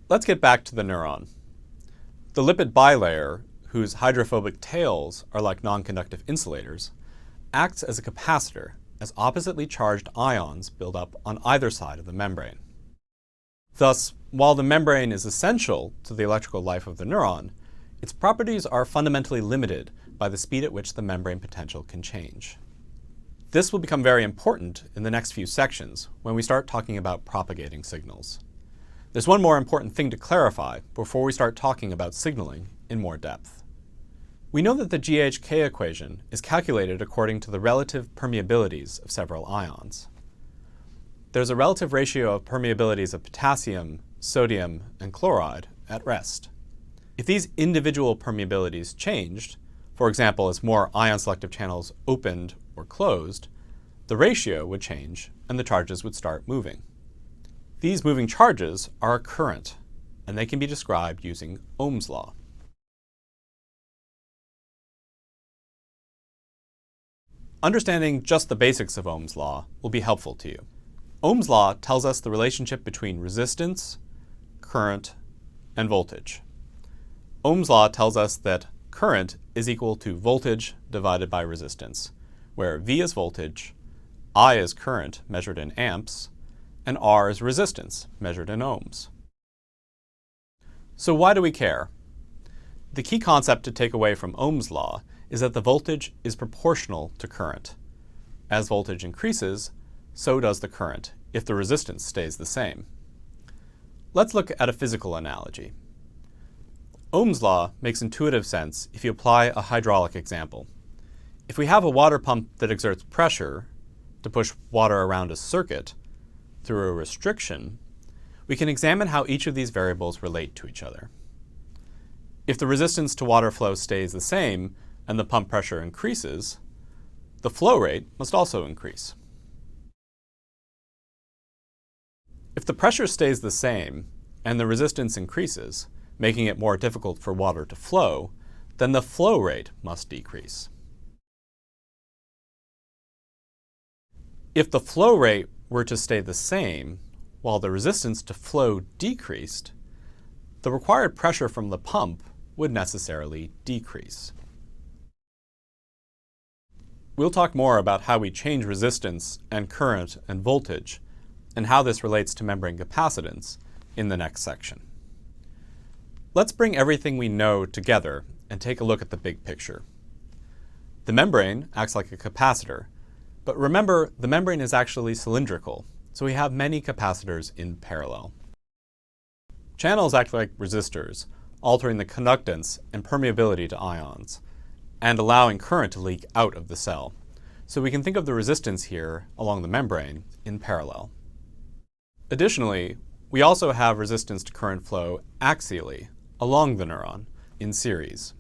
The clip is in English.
Let's get back to the neuron. The lipid bilayer, whose hydrophobic tails are like non-conductive insulators, acts as a capacitor as oppositely charged ions build up on either side of the membrane. Thus, while the membrane is essential to the electrical life of the neuron, its properties are fundamentally limited by the speed at which the membrane potential can change. This will become very important in the next few sections when we start talking about propagating signals. There's one more important thing to clarify before we start talking about signaling in more depth. We know that the GHK equation is calculated according to the relative permeabilities of several ions. There's a relative ratio of permeabilities of potassium, sodium, and chloride at rest. If these individual permeabilities changed, for example, as more ion-selective channels opened or closed, the ratio would change and the charges would start moving. These moving charges are a current, and they can be described using Ohm's law. Understanding just the basics of Ohm's law will be helpful to you. Ohm's law tells us the relationship between resistance, current, and voltage. Ohm's law tells us that current is equal to voltage divided by resistance, where V is voltage, I is current measured in amps, and R is resistance measured in ohms. So why do we care? The key concept to take away from Ohm's law is that the voltage is proportional to current. As voltage increases, so does the current if the resistance stays the same. Let's look at a physical analogy. Ohm's law makes intuitive sense if you apply a hydraulic example. If we have a water pump that exerts pressure to push water around a circuit through a restriction, we can examine how each of these variables relate to each other. If the resistance to water flow stays the same and the pump pressure increases, the flow rate must also increase. If the pressure stays the same and the resistance increases, making it more difficult for water to flow, then the flow rate must decrease. If the flow rate were to stay the same while the resistance to flow decreased, the required pressure from the pump would necessarily decrease. We'll talk more about how we change resistance and current and voltage, and how this relates to membrane capacitance in the next section. Let's bring everything we know together and take a look at the big picture. The membrane acts like a capacitor, but remember, the membrane is actually cylindrical, so we have many capacitors in parallel. Channels act like resistors, altering the conductance and permeability to ions, and allowing current to leak out of the cell. So we can think of the resistance here along the membrane in parallel. Additionally, we also have resistance to current flow axially along the neuron in series.